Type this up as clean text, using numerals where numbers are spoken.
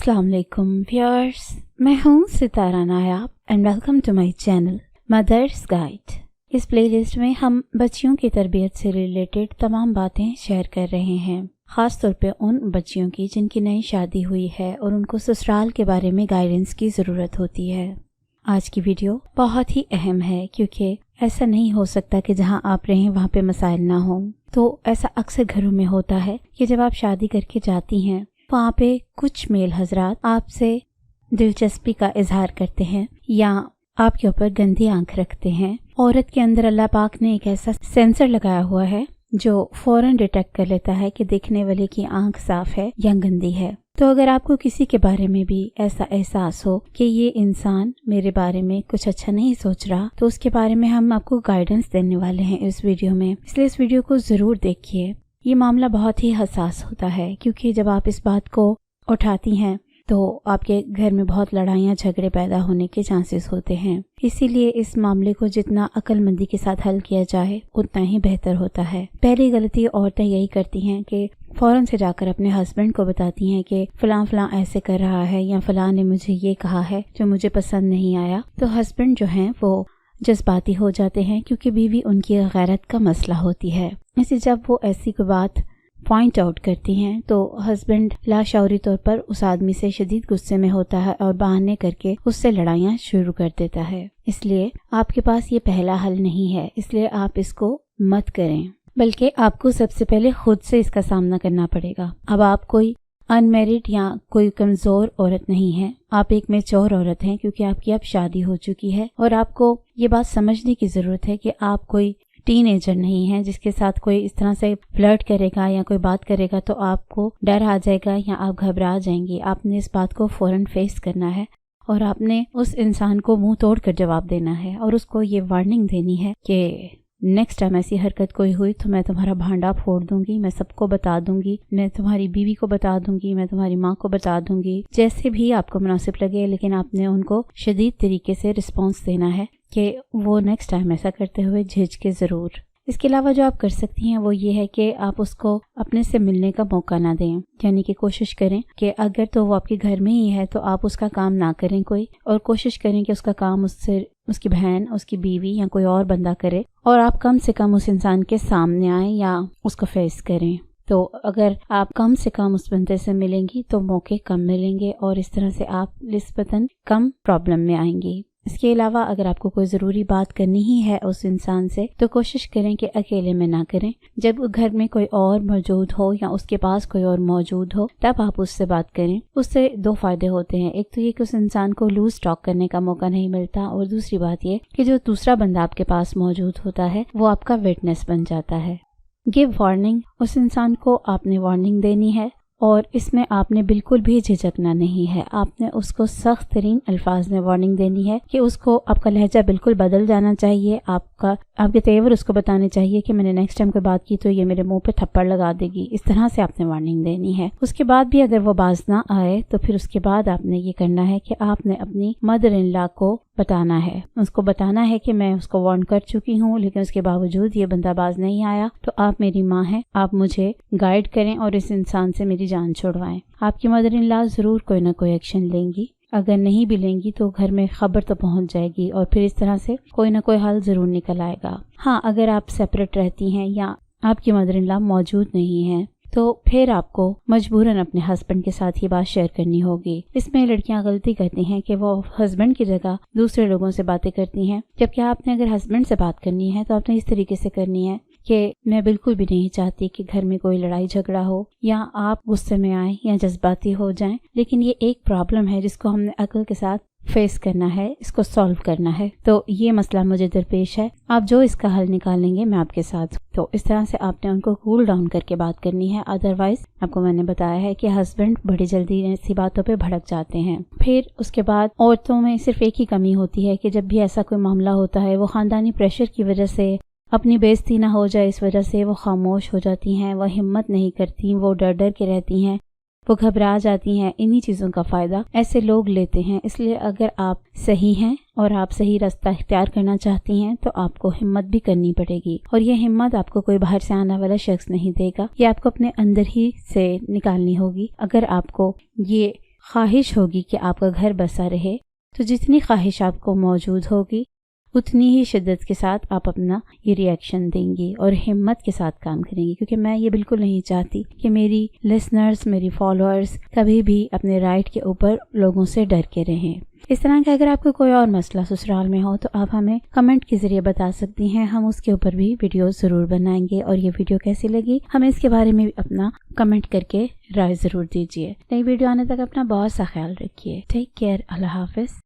अस्सलाम वालेकुम व्यूअर्स, मैं हूँ Sitara Nayab and welcome to my channel mothers guide. इस प्लेलिस्ट में हम बच्चियों की तरबियत से रिलेटेड तमाम बातें शेयर कर रहे हैं, ख़ास तौर पे उन बच्चियों की जिनकी नई शादी हुई है और उनको ससुराल के बारे में गाइडेंस की ज़रूरत होती है। आज की वीडियो बहुत ही अहम है क्योंकि ऐसा नहीं हो सकता कि जहाँ आप रहें वहाँ पे मसाइल ना हो। तो ऐसा अक्सर घरों में होता है कि जब आप शादी करके जाती हैं वहाँ पे कुछ मेल हजरात आपसे दिलचस्पी का इजहार करते हैं या आपके ऊपर गंदी आंख रखते हैं। औरत के अंदर अल्लाह पाक ने एक ऐसा सेंसर लगाया हुआ है जो फौरन डिटेक्ट कर लेता है कि देखने वाले की आंख साफ है या गंदी है। तो अगर आपको किसी के बारे में भी ऐसा एहसास हो कि ये इंसान मेरे बारे में कुछ अच्छा नहीं सोच रहा, तो उसके बारे में हम आपको गाइडेंस देने वाले हैं इस वीडियो में, इसलिए इस वीडियो को ज़रूर देखिए। ये मामला बहुत ही हसास होता है क्योंकि जब आप इस बात को उठाती हैं तो आपके घर में बहुत लड़ाइयाँ झगड़े पैदा होने के चांसेस होते हैं। इसीलिए इस मामले को जितना अक्लमंदी के साथ हल किया जाए उतना ही बेहतर होता है। पहली गलती औरतें यही करती हैं कि फौरन से जाकर अपने हस्बैंड को बताती हैं कि फलां ऐसे कर रहा है या फलां ने मुझे ये कहा है जो मुझे पसंद नहीं आया। तो हस्बैंड जो हैं वो जज्बाती हो जाते हैं क्योंकि बीवी उनकी गैरत का मसला होती है। इसे जब वो ऐसी कोई बात पॉइंट आउट करती हैं तो हस्बैंड लाशौरी तौर पर उस आदमी से शदीद गुस्से में होता है और बहाने करके उससे लड़ाइयाँ शुरू कर देता है। इसलिए आपके पास ये पहला हल नहीं है, इसलिए आप इसको मत करें, बल्कि आपको सबसे पहले खुद से इसका सामना करना पड़ेगा। अब आप कोई अनमेरिड या कोई कमज़ोर औरत नहीं है, आप एक मैच्योर औरत हैं क्योंकि आपकी अब शादी हो चुकी है और आपको ये बात समझने की ज़रूरत है कि आप कोई टीनेजर नहीं है जिसके साथ कोई इस तरह से फ्लर्ट करेगा या कोई बात करेगा तो आपको डर आ जाएगा या आप घबरा जाएंगी। आपने इस बात को फौरन फेस करना है और आपने उस इंसान को मुंह तोड़ कर जवाब देना है और उसको ये वार्निंग देनी है कि नेक्स्ट टाइम ऐसी हरकत कोई हुई तो मैं तुम्हारा भांडा फोड़ दूंगी, मैं सबको बता दूंगी, मैं तुम्हारी बीवी को बता दूंगी, मैं तुम्हारी माँ को बता दूंगी, जैसे भी आपको मुनासिब लगे। लेकिन आपने उनको शदीद तरीके से रिस्पॉन्स देना है कि वो नेक्स्ट टाइम ऐसा करते हुए झिझके ज़रूर। इसके अलावा जो आप कर सकती हैं वो ये है कि आप उसको अपने से मिलने का मौका ना दें, यानी कि कोशिश करें कि अगर तो वो आपके घर में ही है तो आप उसका काम ना करें कोई, और कोशिश करें कि उसका काम उससे उसकी बहन, उसकी बीवी या कोई और बंदा करे और आप कम से कम उस इंसान के सामने आएं या उसको फेस करें। तो अगर आप कम से कम उस बंदे से मिलेंगी तो मौके कम मिलेंगे और इस तरह से आप निस्बतन कम प्रॉब्लम में आएंगी। इसके अलावा अगर आपको कोई ज़रूरी बात करनी ही है उस इंसान से तो कोशिश करें कि अकेले में ना करें। जब घर में कोई और मौजूद हो या उसके पास कोई और मौजूद हो तब आप उससे बात करें। उससे दो फायदे होते हैं, एक तो ये कि उस इंसान को लूज टॉक करने का मौका नहीं मिलता और दूसरी बात ये कि जो दूसरा बंदा आपके पास मौजूद होता है वो आपका विटनेस बन जाता है। गिव वार्निंग, उस इंसान को आपने वार्निंग देनी है और इसमें आपने बिल्कुल भी झिझकना नहीं है। आपने उसको सख्त तरीन अल्फाज में वार्निंग देनी है कि उसको आपका लहजा बिल्कुल बदल जाना चाहिए, आपके तेवर उसको बताने चाहिए कि मैंने नेक्स्ट टाइम कोई बात की तो ये मेरे मुंह पे थप्पड़ लगा देगी। इस तरह से आपने वार्निंग देनी है। उसके बाद भी अगर वो बाज ना आए तो फिर उसके बाद आपने ये करना है कि आपने अपनी मदर इन लॉ को बताना है, उसको बताना है कि मैं उसको वार्न कर चुकी हूँ लेकिन उसके बावजूद ये बंदा बाज नहीं आया, तो आप मेरी माँ हैं, आप मुझे गाइड करें और इस इंसान से मेरी जान छुड़वाएं। आपकी मदर इन लॉ जरूर कोई ना कोई एक्शन लेंगी, अगर नहीं भी लेंगी तो घर में खबर तो पहुंच जाएगी और फिर इस तरह से कोई ना कोई हल जरूर निकल आएगा। हाँ, अगर आप सेपरेट रहती हैं या आपकी मदर इन लॉ मौजूद नहीं है तो फिर आपको मजबूरन अपने हस्बैंड के साथ ही बात शेयर करनी होगी। इसमें लड़कियां गलती करती हैं कि वो हस्बैंड की जगह दूसरे लोगों से बातें करती हैं, जबकि आपने अगर हस्बैंड से बात करनी है तो आपने इस तरीके से करनी है कि मैं बिल्कुल भी नहीं चाहती कि घर में कोई लड़ाई झगड़ा हो या आप गुस्से में आए या जज्बाती हो जाएं, लेकिन ये एक प्रॉब्लम है जिसको हमने अक्ल के साथ फेस करना है, इसको सॉल्व करना है। तो ये मसला मुझे दरपेश है, आप जो इसका हल निकालेंगे मैं आपके साथ। तो इस तरह से आपने उनको कूल डाउन करके बात करनी है, अदरवाइज आपको मैंने बताया है कि हस्बैंड बड़ी जल्दी ऐसी बातों पे भड़क जाते हैं। फिर उसके बाद औरतों में सिर्फ एक ही कमी होती है कि जब भी ऐसा कोई मामला होता है वो खानदानी प्रेशर की वजह से, अपनी बेइज्जती ना हो जाए इस वजह से वो खामोश हो जाती हैं, वो हिम्मत नहीं करती, वो डर डर के रहती हैं, वो घबरा जाती हैं। इन्हीं चीज़ों का फ़ायदा ऐसे लोग लेते हैं। इसलिए अगर आप सही हैं और आप सही रास्ता इख्तियार करना चाहती हैं तो आपको हिम्मत भी करनी पड़ेगी, और ये हिम्मत आपको कोई बाहर से आने वाला शख्स नहीं देगा, ये आपको अपने अंदर ही से निकालनी होगी। अगर आपको ये خواہش ہوگی کہ آپ کا گھر بسا رہے تو جتنی خواہش آپ کو موجود ہوگی اتنی ہی شدت کے ساتھ آپ اپنا یہ ری ایکشن دیں گی اور ہمت کے ساتھ کام کریں گی، کیونکہ میں یہ بالکل نہیں چاہتی کہ میری لسنرز، میری فالوورز کبھی بھی اپنے رائٹ کے اوپر لوگوں سے ڈر کے رہیں۔ اس طرح کہ اگر آپ کو کوئی اور مسئلہ سسرال میں ہو تو آپ ہمیں کمنٹ کے ذریعے بتا سکتی ہیں، ہم اس کے اوپر بھی ویڈیو ضرور بنائیں گے۔ اور یہ ویڈیو کیسی لگی ہمیں اس کے بارے میں اپنا کمنٹ کر کے رائے ضرور دیجیے۔ نئی ویڈیو آنے تک اپنا بہت سا خیال رکھیے۔ Take care. اللہ حافظ۔